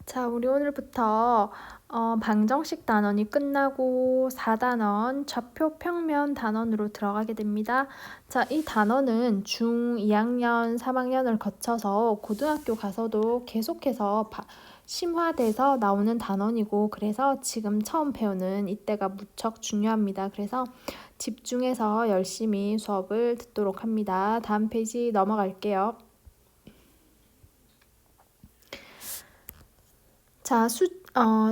자, 우리 오늘부터 방정식 단원이 끝나고 4단원 좌표 평면 단원으로 들어가게 됩니다. 자, 이 단원은 중 2학년, 3학년을 거쳐서 고등학교 가서도 계속해서 심화돼서 나오는 단원이고, 그래서 지금 처음 배우는 이때가 무척 중요합니다. 그래서 집중해서 열심히 수업을 듣도록 합니다. 다음 페이지 넘어갈게요. 자,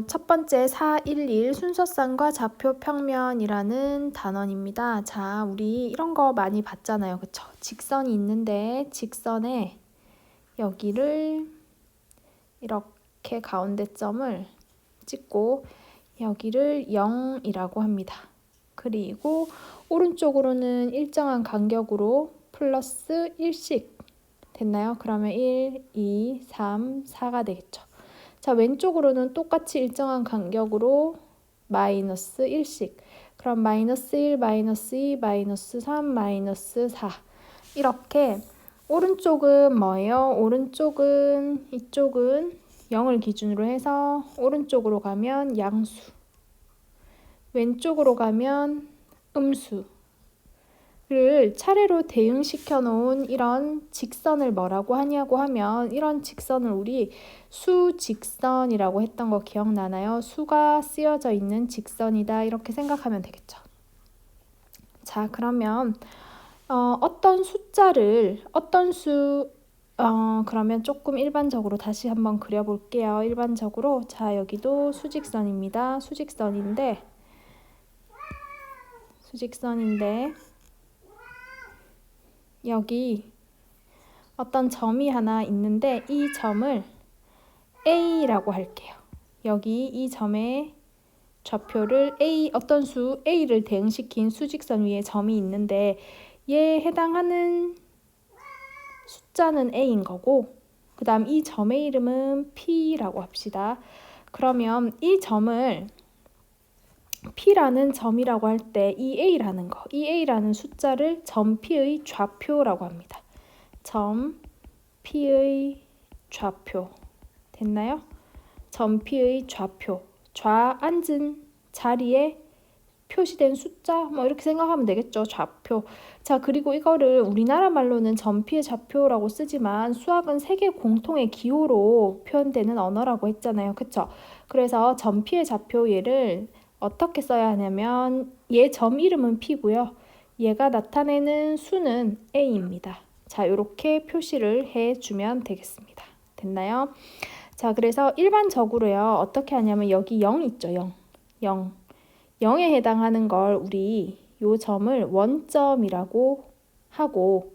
첫 번째 411 순서쌍과 좌표 평면이라는 단원입니다. 자, 우리 이런 거 많이 봤잖아요. 그쵸? 직선이 있는데 직선에 여기를 이렇게 가운데 점을 찍고 여기를 0이라고 합니다. 그리고 오른쪽으로는 일정한 간격으로 플러스 1씩 됐나요? 그러면 1, 2, 3, 4가 되겠죠. 자, 왼쪽으로는 똑같이 일정한 간격으로 마이너스 1씩. 그럼 마이너스 1, 마이너스 2, 마이너스 3, 마이너스 4. 이렇게 오른쪽은 뭐예요? 오른쪽은 이쪽은 0을 기준으로 해서 오른쪽으로 가면 양수. 왼쪽으로 가면 음수. 를 차례로 대응시켜 놓은 이런 직선을 뭐라고 하냐고 하면 이런 직선을 우리 수직선이라고 했던 거 기억나나요? 수가 쓰여져 있는 직선이다 이렇게 생각하면 되겠죠. 자, 그러면 어떤 숫자를 그러면 조금 일반적으로 다시 한번 그려볼게요. 일반적으로 자, 여기도 수직선입니다. 수직선인데 여기 어떤 점이 하나 있는데 이 점을 A라고 할게요. 여기 이 점의 좌표를 어떤 수 A를 대응시킨 수직선 위에 점이 있는데 얘에 해당하는 숫자는 A인 거고 그 다음 이 점의 이름은 P라고 합시다. 그러면 이 점을 P라는 점이라고 할 때 이 A라는 숫자를 점 P의 좌표라고 합니다. 점 P의 좌표 됐나요? 점 P의 좌표 앉은 자리에 표시된 숫자 뭐 이렇게 생각하면 되겠죠. 좌표. 자, 그리고 이거를 우리나라 말로는 점 P의 좌표라고 쓰지만 수학은 세계 공통의 기호로 표현되는 언어라고 했잖아요. 그쵸? 그래서 점 P의 좌표 얘를 어떻게 써야 하냐면 얘 점 이름은 P고요. 얘가 나타내는 수는 A입니다. 자, 이렇게 표시를 해주면 되겠습니다. 됐나요? 자, 그래서 일반적으로요. 어떻게 하냐면 여기 0 있죠. 0. 0에 해당하는 걸 우리 요 점을 원점이라고 하고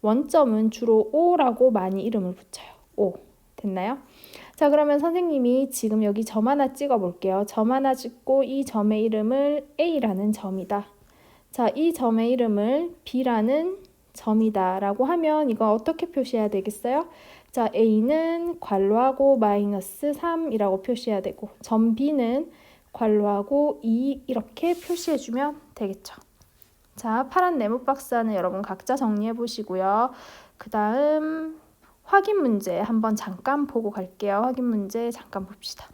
원점은 주로 O라고 많이 이름을 붙여요. O. 됐나요? 자, 그러면 선생님이 지금 여기 점 하나 찍어 볼게요. 점 하나 찍고 이 점의 이름을 A라는 점이다. 자, 이 점의 이름을 B라는 점이다 라고 하면 이거 어떻게 표시해야 되겠어요? 자, A는 괄호하고 마이너스 3이라고 표시해야 되고 점 B는 괄호하고 2 이렇게 표시해주면 되겠죠. 자, 파란 네모 박스 안에 여러분 각자 정리해 보시고요. 그 다음 확인 문제 한번 잠깐 보고 갈게요. 확인 문제 잠깐 봅시다.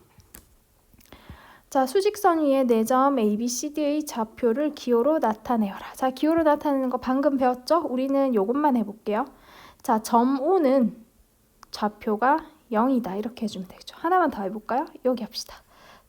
자, 수직선 위에 4점 ABCD의 좌표를 기호로 나타내어라. 자, 기호로 나타내는 거 방금 배웠죠? 우리는 이것만 해볼게요. 자, 점 O는 좌표가 0이다. 이렇게 해주면 되겠죠. 하나만 더 해볼까요? 여기 합시다.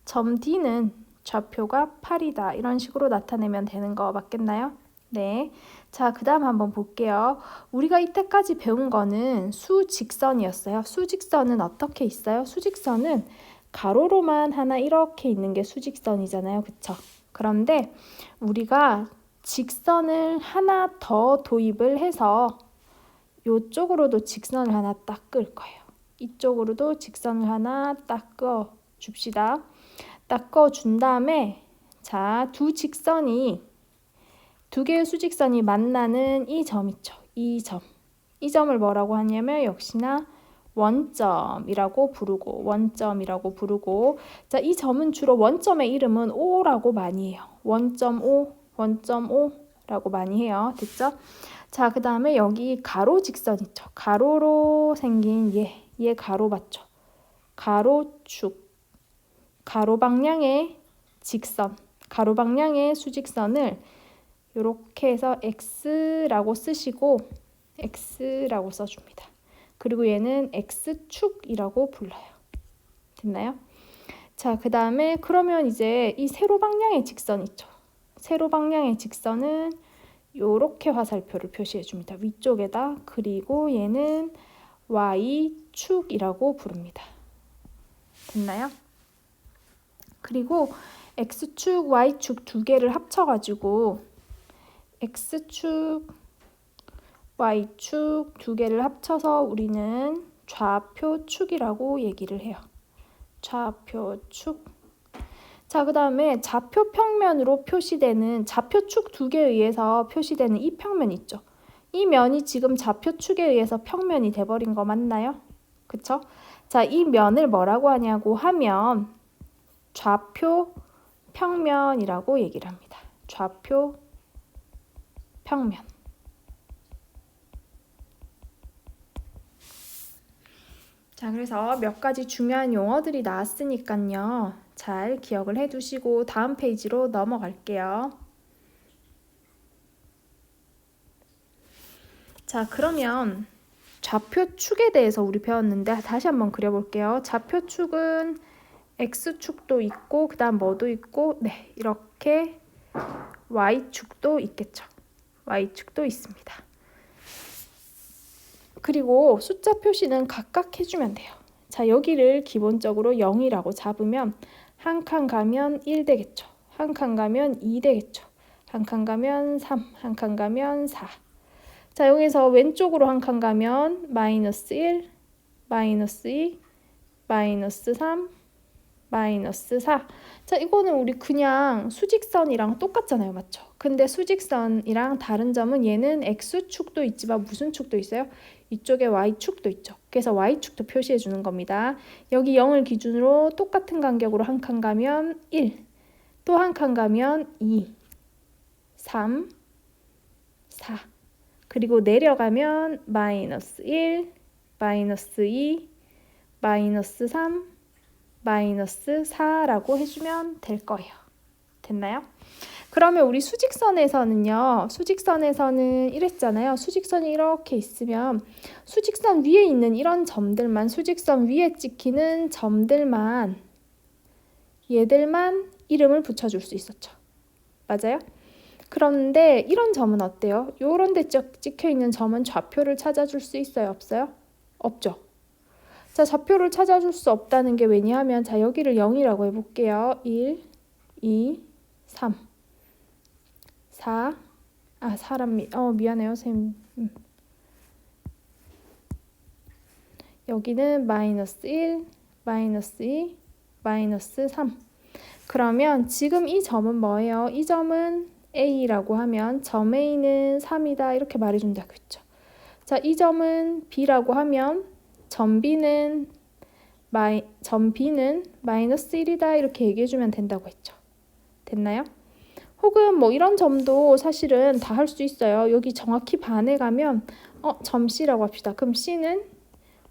점 D는 좌표가 8이다. 이런 식으로 나타내면 되는 거 맞겠나요? 네. 자, 그 다음 한번 볼게요. 우리가 이때까지 배운 거는 수직선이었어요. 수직선은 어떻게 있어요? 수직선은 가로로만 하나 이렇게 있는 게 수직선이잖아요. 그쵸? 그런데 우리가 직선을 하나 더 도입을 해서 이쪽으로도 직선을 하나 딱 그을 거예요. 이쪽으로도 직선을 하나 딱 그어 줍시다. 딱 그어 준 다음에 자, 두 개의 수직선이 만나는 이 점 있죠. 이 점을 뭐라고 하냐면 역시나 원점이라고 부르고 자, 이 점은 주로 원점의 이름은 O라고 많이 해요. 원점 O라고 많이 해요. 됐죠? 자, 그 다음에 여기 가로 직선 있죠. 가로로 생긴 얘 가로 맞죠? 가로축, 가로 방향의 직선, 가로 방향의 수직선을 이렇게 해서 x라고 쓰시고 x라고 써줍니다. 그리고 얘는 x축이라고 불러요. 됐나요? 자, 그 다음에 그러면 이제 이 세로 방향의 직선 있죠. 세로 방향의 직선은 이렇게 화살표를 표시해 줍니다. 위쪽에다. 그리고 얘는 y축이라고 부릅니다. 됐나요? 그리고 x축, y축 두 개를 합쳐가지고 x축, y축 두 개를 합쳐서 우리는 좌표축이라고 얘기를 해요. 좌표축. 자, 그 다음에 좌표 평면으로 표시되는 좌표축 두 개에 의해서 표시되는 이 평면 있죠. 이 면이 지금 좌표축에 의해서 평면이 돼버린 거 맞나요? 그쵸? 자, 이 면을 뭐라고 하냐고 하면 좌표 평면이라고 얘기를 합니다. 좌표 평면. 자, 그래서 몇 가지 중요한 용어들이 나왔으니까요. 잘 기억을 해두시고 다음 페이지로 넘어갈게요. 자, 그러면 좌표축에 대해서 우리 배웠는데 다시 한번 그려볼게요. 좌표축은 X축도 있고 그 다음 뭐도 있고 네, 이렇게 Y축도 있겠죠. Y축도 있습니다. 그리고 숫자 표시는 각각 해주면 돼요. 자, 여기를 기본적으로 0이라고 잡으면 한 칸 가면 1 되겠죠. 한 칸 가면 2 되겠죠. 한 칸 가면 3, 한 칸 가면 4. 자, 여기서 왼쪽으로 한 칸 가면 마이너스 1, 마이너스 2, 마이너스 3, 마이너스 4. 자, 이거는 우리 그냥 수직선이랑 똑같잖아요. 맞죠? 근데 수직선이랑 다른 점은 얘는 X축도 있지만 무슨 축도 있어요? 이쪽에 Y축도 있죠. 그래서 Y축도 표시해 주는 겁니다. 여기 0을 기준으로 똑같은 간격으로 한 칸 가면 1, 또 한 칸 가면 2, 3, 4. 그리고 내려가면 마이너스 1, 마이너스 2, 마이너스 3, 마이너스 4라고 해주면 될 거예요. 됐나요? 그러면 우리 수직선에서는요. 수직선에서는 이랬잖아요. 수직선이 이렇게 있으면 수직선 위에 있는 이런 점들만, 수직선 위에 찍히는 점들만, 얘들만 이름을 붙여줄 수 있었죠. 맞아요? 그런데 이런 점은 어때요? 요런 데 찍혀 있는 점은 좌표를 찾아줄 수 있어요? 없어요? 없죠. 자, 좌표를 찾아줄 수 없다는 게 왜냐하면 자, 여기를 0이라고 해볼게요. 1, 2, 3, 4, 미안해요, 쌤. 여기는 마이너스 1, 마이너스 2, 마이너스 3. 그러면 지금 이 점은 뭐예요? 이 점은 A라고 하면 점 A는 3이다 이렇게 말해준다고 했죠. 자, 이 점은 B라고 하면 점 B는 마이너스 1이다 이렇게 얘기해주면 된다고 했죠. 됐나요? 혹은 뭐 이런 점도 사실은 다 할 수 있어요. 여기 정확히 반에 가면 점 C라고 합시다. 그럼 C는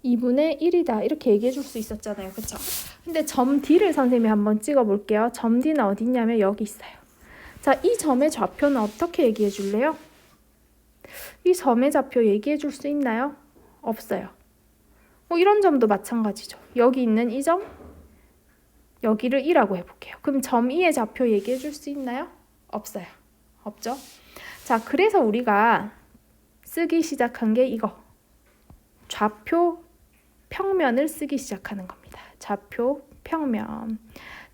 2분의 1이다 이렇게 얘기해 줄 수 있었잖아요. 그쵸? 근데 점 D를 선생님이 한번 찍어 볼게요. 점 D는 어디 있냐면 여기 있어요. 자, 이 점의 좌표는 어떻게 얘기해 줄래요? 이 점의 좌표 얘기해 줄 수 있나요? 없어요. 이런 점도 마찬가지죠. 여기 있는 이 점, 여기를 2라고 해볼게요. 그럼 점 2의 좌표 얘기해 줄 수 있나요? 없어요. 없죠? 자, 그래서 우리가 쓰기 시작한 게 이거. 좌표 평면을 쓰기 시작하는 겁니다. 좌표 평면.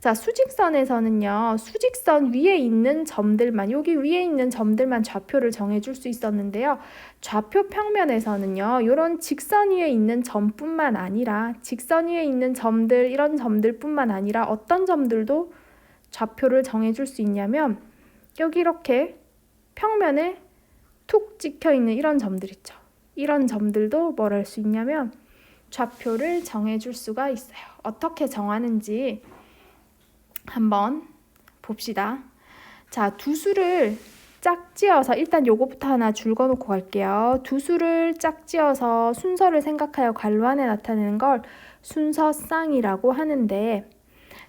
자, 수직선에서는요. 수직선 위에 있는 점들만, 여기 위에 있는 점들만 좌표를 정해줄 수 있었는데요. 좌표 평면에서는요. 이런 직선 위에 있는 점뿐만 아니라 직선 위에 있는 점들, 이런 점들뿐만 아니라 어떤 점들도 좌표를 정해줄 수 있냐면 여기 이렇게 평면에 툭 찍혀있는 이런 점들 있죠. 이런 점들도 뭘 할 수 있냐면 좌표를 정해줄 수가 있어요. 어떻게 정하는지 한번 봅시다. 자, 두 수를 짝지어서 일단 요거부터 하나 줄 거놓고 갈게요. 두 수를 짝지어서 순서를 생각하여 괄호 안에 나타내는 걸 순서쌍이라고 하는데,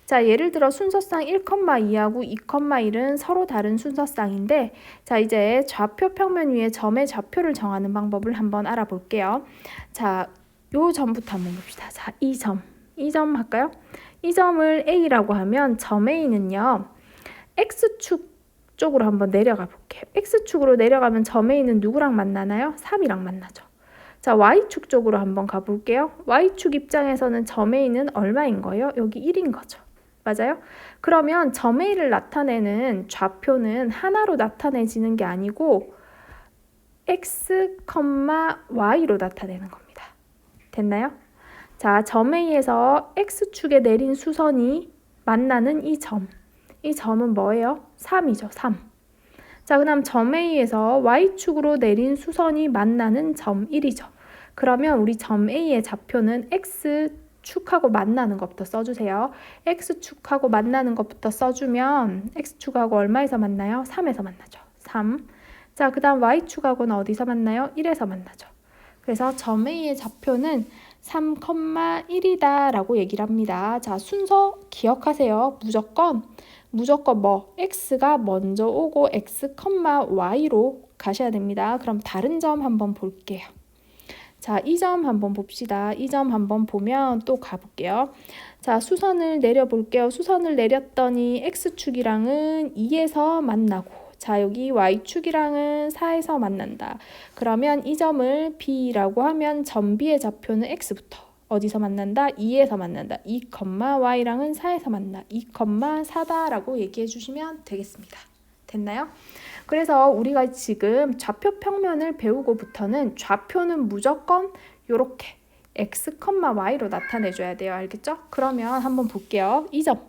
자, 예를 들어 순서쌍 1,2하고 2,1은 서로 다른 순서쌍인데, 자, 이제 좌표 평면 위에 점의 좌표를 정하는 방법을 한번 알아볼게요. 자, 요 점부터 한번 봅시다. 자, 이 점 할까요? 이 점을 A라고 하면 점 A는요, X축 쪽으로 한번 내려가 볼게요. X축으로 내려가면 점 A는 누구랑 만나나요? 3이랑 만나죠. 자, Y축 쪽으로 한번 가볼게요. Y축 입장에서는 점 A는 얼마인 거예요? 여기 1인 거죠. 맞아요? 그러면 점 A를 나타내는 좌표는 하나로 나타내지는 게 아니고 X, Y로 나타내는 겁니다. 됐나요? 자, 점 A에서 X축에 내린 수선이 만나는 이 점은 뭐예요? 3이죠. 3. 자, 그 다음 점 A에서 Y축으로 내린 수선이 만나는 점 1이죠. 그러면 우리 점 A의 좌표는 X축하고 만나는 것부터 써주세요. X축하고 만나는 것부터 써주면 X축하고 얼마에서 만나요? 3에서 만나죠. 3. 자, 그 다음 Y축하고는 어디서 만나요? 1에서 만나죠. 그래서 점 A의 좌표는 3,1이다 라고 얘기를 합니다. 자, 순서 기억하세요. 무조건 뭐 X가 먼저 오고 X, Y로 가셔야 됩니다. 그럼 다른 점 한번 볼게요. 자, 이 점 한번 봅시다. 이 점 한번 보면 또 가볼게요. 자, 수선을 내려볼게요. 수선을 내렸더니 X축이랑은 2에서 만나고, 자, 여기 Y축이랑은 4에서 만난다. 그러면 이 점을 B라고 하면 점 B의 좌표는 X부터 어디서 만난다? 2에서 만난다. 2, Y랑은 4에서 만나. 2, 4다라고 얘기해 주시면 되겠습니다. 됐나요? 그래서 우리가 지금 좌표 평면을 배우고부터는 좌표는 무조건 이렇게 X, Y로 나타내줘야 돼요. 알겠죠? 그러면 한번 볼게요. 이 점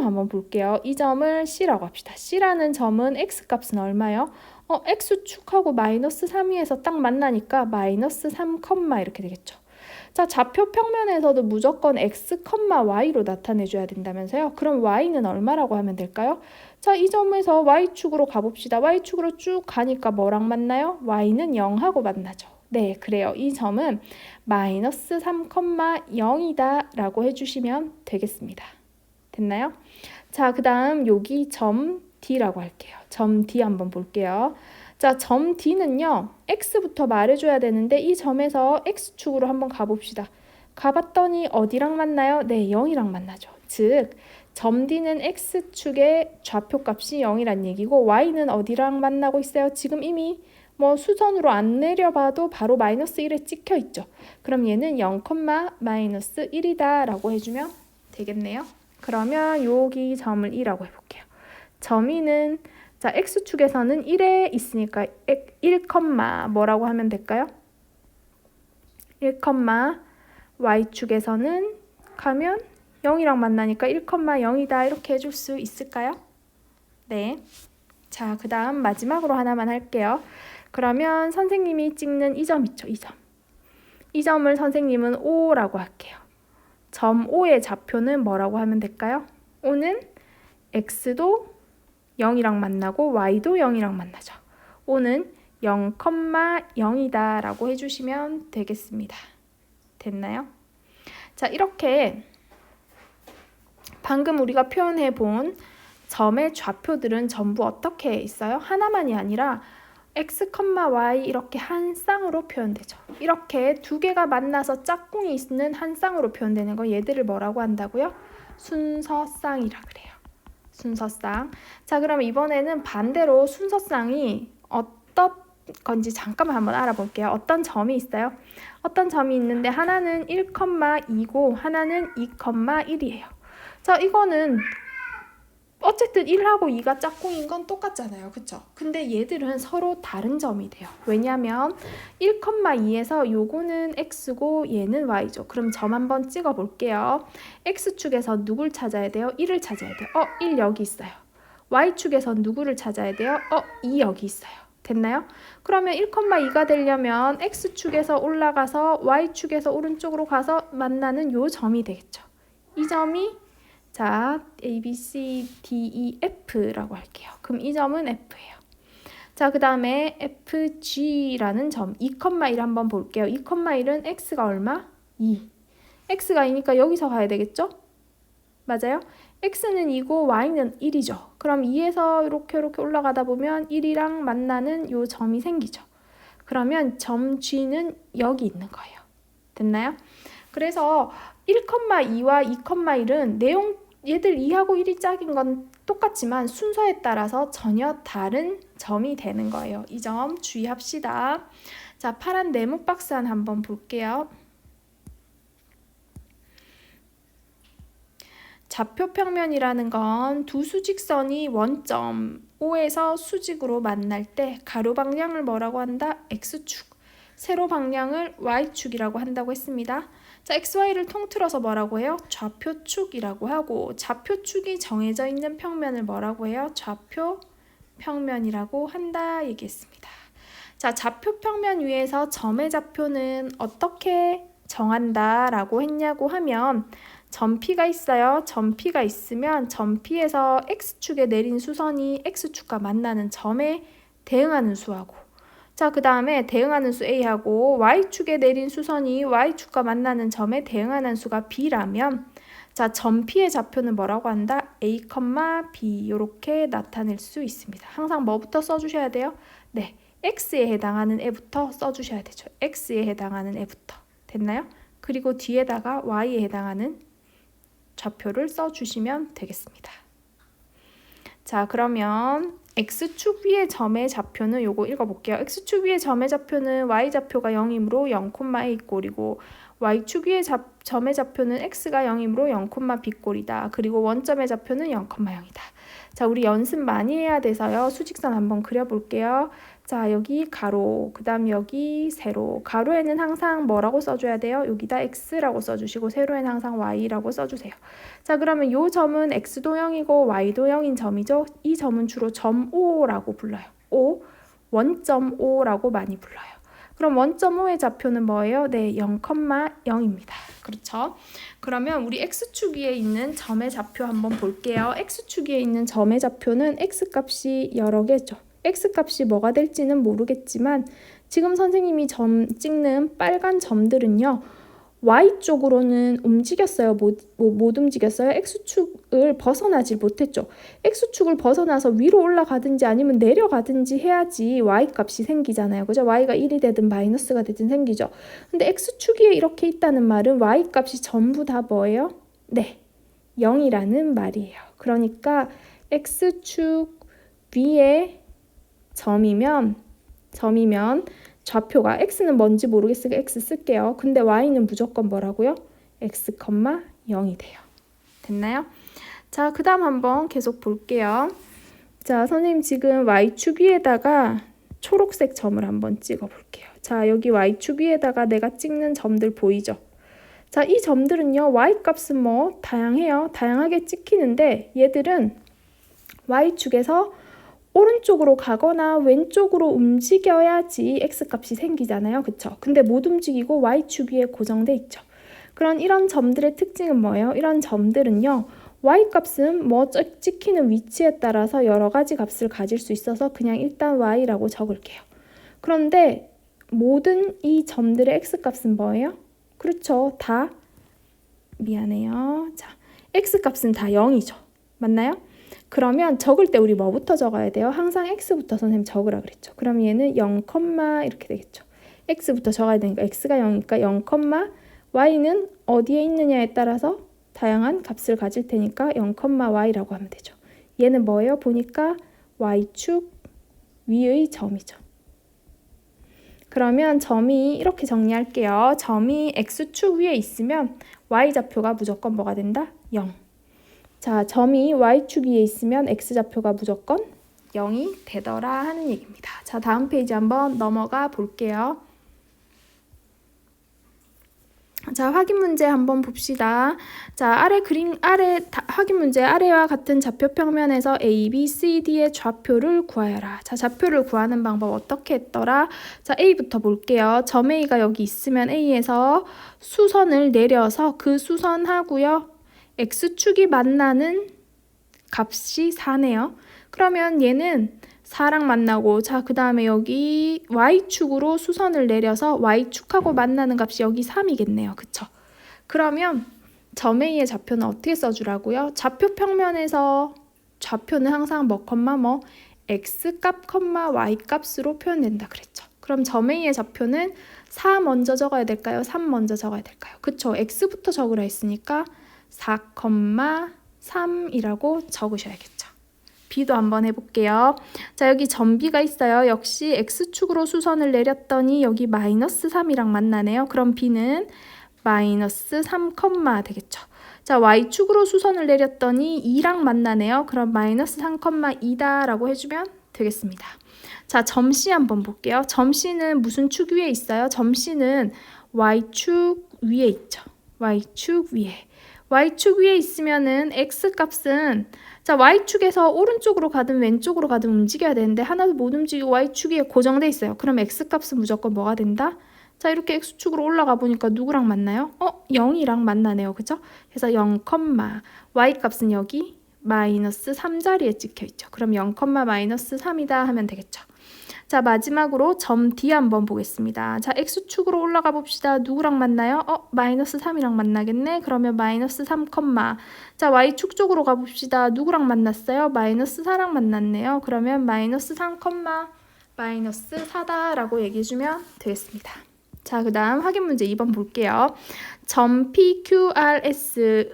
한번 볼게요. 이 점을 C라고 합시다. C라는 점은 X값은 얼마요? X축하고 마이너스 3위에서 딱 만나니까 마이너스 3, 이렇게 되겠죠. 자, 좌표 평면에서도 무조건 X, Y로 나타내줘야 된다면서요. 그럼 Y는 얼마라고 하면 될까요? 자, 이 점에서 Y축으로 가봅시다. Y축으로 쭉 가니까 뭐랑 만나요? Y는 0하고 만나죠. 네, 그래요. 이 점은 마이너스 3, 0이다 라고 해주시면 되겠습니다. 됐나요? 자, 그 다음 여기 점 D라고 할게요. 점 D 한번 볼게요. 자, 점 D는요, X부터 말해줘야 되는데 이 점에서 X축으로 한번 가봅시다. 가봤더니 어디랑 만나요? 네, 0이랑 만나죠. 즉, 점 D는 X축의 좌표값이 0이란 얘기고 Y는 어디랑 만나고 있어요? 지금 이미 뭐 수선으로 안 내려봐도 바로 마이너스 1에 찍혀 있죠. 그럼 얘는 0, 마이너스 1이다 라고 해주면 되겠네요. 그러면 여기 점을 2라고 해볼게요. 점 2는 자, X축에서는 1에 있으니까 1, 뭐라고 하면 될까요? 1, Y축에서는 가면 0이랑 만나니까 1, 0이다 이렇게 해줄 수 있을까요? 네. 자, 그 다음 마지막으로 하나만 할게요. 그러면 선생님이 찍는 이 점 있죠? 이 점을 선생님은 O라고 할게요. 점 O의 좌표는 뭐라고 하면 될까요? O는 X도 0이랑 만나고 Y도 0이랑 만나죠. O는 0, 0이다 라고 해주시면 되겠습니다. 됐나요? 자, 이렇게 방금 우리가 표현해 본 점의 좌표들은 전부 어떻게 있어요? 하나만이 아니라 X, Y 이렇게 한 쌍으로 표현되죠. 이렇게 두 개가 만나서 짝꿍이 있는 한 쌍으로 표현되는 거 얘들을 뭐라고 한다고요? 순서쌍이라 그래요. 순서쌍. 자, 그럼 이번에는 반대로 순서쌍이 어떤 건지 잠깐만 한번 알아볼게요. 어떤 점이 있어요? 어떤 점이 있는데 하나는 1, 2고 하나는 2, 1이에요. 자, 이거는 어쨌든 1하고 2가 짝꿍인 건 똑같잖아요. 그쵸? 근데 얘들은 서로 다른 점이 돼요. 왜냐면 1, 2에서 요거는 X고 얘는 Y죠. 그럼 점 한번 찍어 볼게요. X축에서 누굴 찾아야 돼요? 1을 찾아야 돼요. 1 여기 있어요. Y축에서 누구를 찾아야 돼요? 2 여기 있어요. 됐나요? 그러면 1, 2가 되려면 X축에서 올라가서 Y축에서 오른쪽으로 가서 만나는 요 점이 되겠죠. 이 점이 자, A, B, C, D, E, F라고 할게요. 그럼 이 점은 F예요. 자, 그 다음에 FG라는 점 2,1 한번 볼게요. 2,1은 X가 얼마? 2. x가 2니까 여기서 가야 되겠죠? 맞아요? x는 2고 y는 1이죠. 그럼 2에서 이렇게 올라가다 보면 1이랑 만나는 요 점이 생기죠. 그러면 점 G는 여기 있는 거예요. 됐나요? 그래서 1,2와 2,1은 내용 얘들 2하고 1이 짝인 건 똑같지만 순서에 따라서 전혀 다른 점이 되는 거예요. 이 점 주의합시다. 자, 파란 네모 박스 한번 볼게요. 좌표평면이라는 건 두 수직선이 원점 O에서 수직으로 만날 때 가로 방향을 뭐라고 한다? X축, 세로 방향을 Y축이라고 한다고 했습니다. 자, XY를 통틀어서 뭐라고 해요? 좌표축이라고 하고 좌표축이 정해져 있는 평면을 뭐라고 해요? 좌표평면이라고 한다 얘기했습니다. 자, 좌표평면 위에서 점의 좌표는 어떻게 정한다 라고 했냐고 하면 점 P가 있어요. 점 P가 있으면 점 P에서 X축에 내린 수선이 X축과 만나는 점에 대응하는 수하고 자, 그 다음에 대응하는 수 A하고 Y축에 내린 수선이 Y축과 만나는 점에 대응하는 수가 B라면 자, 점 P의 좌표는 뭐라고 한다? A, B 이렇게 나타낼 수 있습니다. 항상 뭐부터 써주셔야 돼요? 네, X에 해당하는 애부터 써주셔야 되죠. X에 해당하는 애부터. 됐나요? 그리고 뒤에다가 Y에 해당하는 좌표를 써주시면 되겠습니다. 자, 그러면 X축 위의 점의 좌표는 요거 읽어볼게요. X축 위의 점의 좌표는 Y좌표가 0이므로 0,A꼴이고 Y축 위의 점의 좌표는 X가 0이므로 0,B꼴이다. 그리고 원점의 좌표는 0,0이다. 자, 우리 연습 많이 해야 돼서요. 수직선 한번 그려볼게요. 자, 여기 가로, 그 다음 여기 세로. 가로에는 항상 뭐라고 써줘야 돼요? 여기다 X라고 써주시고 세로에는 항상 Y라고 써주세요. 자, 그러면 이 점은 X도 0이고 Y도 0인 점이죠. 이 점은 주로 점 O라고 불러요. O, 원점 O라고 많이 불러요. 그럼 원점 O의 좌표는 뭐예요? 네, 0,0입니다. 그렇죠? 그러면 우리 X축 위에 있는 점의 좌표 한번 볼게요. X축 위에 있는 점의 좌표는 X값이 여러 개죠. X값이 뭐가 될지는 모르겠지만 지금 선생님이 점 찍는 빨간 점들은요. Y쪽으로는 움직였어요? 못 움직였어요? X축을 벗어나질 못했죠. X축을 벗어나서 위로 올라가든지 아니면 내려가든지 해야지 Y값이 생기잖아요. 그죠? Y가 1이 되든 마이너스가 되든 생기죠. 근데 X축이 이렇게 있다는 말은 Y값이 전부 다 뭐예요? 네, 0이라는 말이에요. 그러니까 X축 위에 점이면 좌표가 X는 뭔지 모르겠으니까 X 쓸게요. 근데 Y는 무조건 뭐라고요? X, 0이 돼요. 됐나요? 자, 그 다음 한번 계속 볼게요. 자, 선생님 지금 Y축 위에다가 초록색 점을 한번 찍어 볼게요. 자, 여기 Y축 위에다가 내가 찍는 점들 보이죠? 자, 이 점들은요. Y값은 뭐 다양해요. 다양하게 찍히는데 얘들은 Y축에서 오른쪽으로 가거나 왼쪽으로 움직여야지 X값이 생기잖아요. 그쵸? 근데 못 움직이고 Y축 위에 고정돼 있죠. 그런 이런 점들의 특징은 뭐예요? 이런 점들은요. Y값은 뭐 찍히는 위치에 따라서 여러 가지 값을 가질 수 있어서 그냥 일단 Y라고 적을게요. 그런데 모든 이 점들의 X값은 뭐예요? 그렇죠. 다 미안해요. 자, X값은 다 0이죠. 맞나요? 그러면 적을 때 우리 뭐부터 적어야 돼요? 항상 X부터 선생님 적으라 그랬죠. 그럼 얘는 0, 이렇게 되겠죠. X부터 적어야 되니까 X가 0이니까 0, Y는 어디에 있느냐에 따라서 다양한 값을 가질 테니까 0, Y라고 하면 되죠. 얘는 뭐예요? 보니까 Y축 위의 점이죠. 그러면 점이 이렇게 정리할게요. 점이 X축 위에 있으면 Y좌표가 무조건 뭐가 된다? 0. 자, 점이 Y축 위에 있으면 X좌표가 무조건 0이 되더라 하는 얘기입니다. 자, 다음 페이지 한번 넘어가 볼게요. 자, 확인 문제 한번 봅시다. 자, 아래 확인 문제 아래와 같은 좌표 평면에서 A, B, C, D의 좌표를 구하여라. 자, 좌표를 구하는 방법 어떻게 했더라? 자, A부터 볼게요. 점 A가 여기 있으면 A에서 수선을 내려서 그 수선하고요. X축이 만나는 값이 4네요. 그러면 얘는 4랑 만나고 자, 그 다음에 여기 Y축으로 수선을 내려서 Y축하고 만나는 값이 여기 3이겠네요. 그쵸? 그러면 점 A의 좌표는 어떻게 써주라고요? 좌표 평면에서 좌표는 항상 뭐, x값, y값으로 표현된다 그랬죠. 그럼 점 A의 좌표는 4 먼저 적어야 될까요? 3 먼저 적어야 될까요? 그쵸? x부터 적으라 했으니까 4, 3이라고 적으셔야겠죠. B도 한번 해볼게요. 자, 여기 점 B가 있어요. 역시 X축으로 수선을 내렸더니 여기 마이너스 3이랑 만나네요. 그럼 B는 마이너스 3, 되겠죠. 자, Y축으로 수선을 내렸더니 2랑 만나네요. 그럼 마이너스 3, 2다 라고 해주면 되겠습니다. 자, 점 C 한번 볼게요. 점 C는 무슨 축 위에 있어요? 점 C는 Y축 위에 있죠. Y축 위에. Y축 위에 있으면은 X값은 자, Y축에서 오른쪽으로 가든 왼쪽으로 가든 움직여야 되는데 하나도 못 움직이고 Y축 위에 고정돼 있어요. 그럼 X값은 무조건 뭐가 된다? 자, 이렇게 X축으로 올라가 보니까 누구랑 만나요? 0이랑 만나네요. 그죠? 그래서 0, Y값은 여기 마이너스 3자리에 찍혀 있죠. 그럼 0, 마이너스 3이다 하면 되겠죠. 자, 마지막으로 점 D 한번 보겠습니다. 자, X축으로 올라가 봅시다. 누구랑 만나요? 마이너스 3이랑 만나겠네. 그러면 마이너스 3, 자, Y축 쪽으로 가봅시다. 누구랑 만났어요? 마이너스 4랑 만났네요. 그러면 마이너스 3, 마이너스 4다 라고 얘기해주면 되겠습니다. 자, 그 다음 확인 문제 2번 볼게요. 점 PQRS를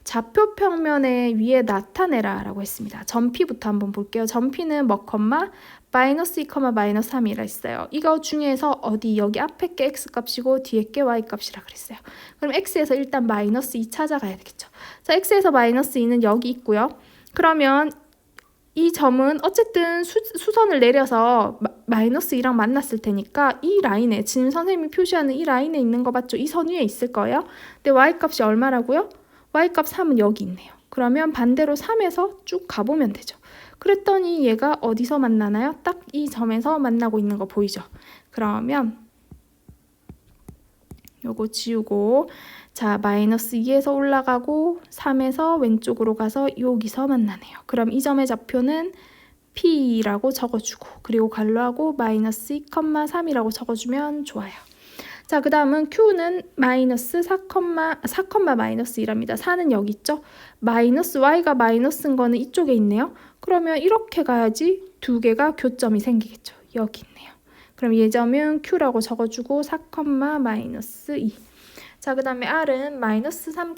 좌표 평면의 위에 나타내라 라고 했습니다. 점 P부터 한번 볼게요. 점 P는 뭐, 마이너스 2, 마이너스 3이라 했어요. 이거 중에서 어디 여기 앞에 게 X값이고 뒤에 게 Y값이라 그랬어요. 그럼 X에서 일단 마이너스 2 찾아가야 되겠죠. 자, X에서 마이너스 2는 여기 있고요. 그러면 이 점은 어쨌든 수선을 내려서 마이너스 2랑 만났을 테니까 이 라인에 지금 선생님이 표시하는 이 라인에 있는 거 맞죠? 이 선 위에 있을 거예요. 근데 Y값이 얼마라고요? Y값 3은 여기 있네요. 그러면 반대로 3에서 쭉 가보면 되죠. 그랬더니 얘가 어디서 만나나요? 딱 이 점에서 만나고 있는 거 보이죠? 그러면 요거 지우고 자, 마이너스 2에서 올라가고 3에서 왼쪽으로 가서 여기서 만나네요. 그럼 이 점의 좌표는 P라고 적어주고 그리고 괄호하고 마이너스 2, 3이라고 적어주면 좋아요. 자, 그 다음은 Q는 마이너스 4, 마이너스 2랍니다. 4는 여기 있죠? 마이너스 Y가 마이너스인 거는 이쪽에 있네요. 그러면 이렇게 가야지 두 개가 교점이 생기겠죠. 여기 있네요. 그럼 이 점은 Q라고 적어주고 4, 마이너스 2. 자, 그 다음에 R은 마이너스 3,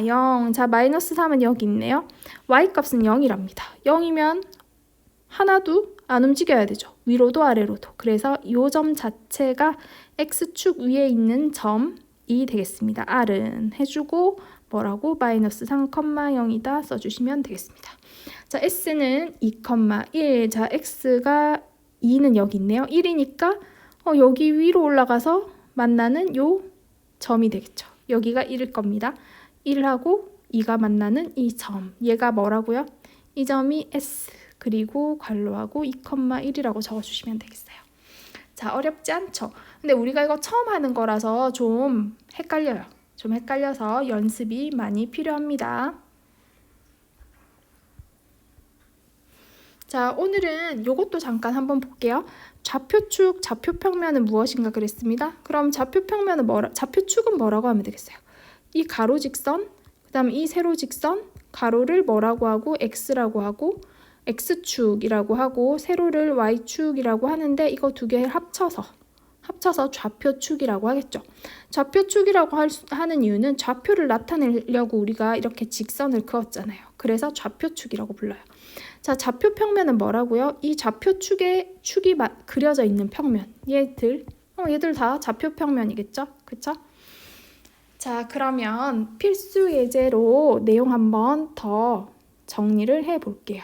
0. 자, 마이너스 3은 여기 있네요. Y값은 0이랍니다. 0이면 하나도 안 움직여야 되죠. 위로도 아래로도. 그래서 이 점 자체가 X축 위에 있는 점이 되겠습니다. R은 해주고 뭐라고? 마이너스 3, 0이다 써주시면 되겠습니다. 자, S는 2, 1. 자, X가 2는 여기 있네요. 1이니까 여기 위로 올라가서 만나는 요 점이 되겠죠. 여기가 1일 겁니다. 1하고 2가 만나는 이 점. 얘가 뭐라고요? 이 점이 S. 그리고 괄호하고 2, 1이라고 적어주시면 되겠어요. 자, 어렵지 않죠? 근데 우리가 이거 처음 하는 거라서 좀 헷갈려요. 좀 헷갈려서 연습이 많이 필요합니다. 자, 오늘은 요것도 잠깐 한번 볼게요. 좌표축, 좌표평면은 무엇인가 그랬습니다. 그럼 좌표평면은 좌표축은 뭐라고 하면 되겠어요? 이 가로직선, 그 다음에 이 세로직선, 가로를 뭐라고 하고 X라고 하고 X축이라고 하고 세로를 Y축이라고 하는데 이거 두 개를 합쳐서 좌표축이라고 하겠죠. 좌표축이라고 하는 이유는 좌표를 나타내려고 우리가 이렇게 직선을 그었잖아요. 그래서 좌표축이라고 불러요. 자, 좌표 평면은 뭐라고요? 이 좌표축에 축이 그려져 있는 평면. 얘들 다 좌표 평면이겠죠? 그쵸? 자, 그러면 필수 예제로 내용 한번 더 정리를 해 볼게요.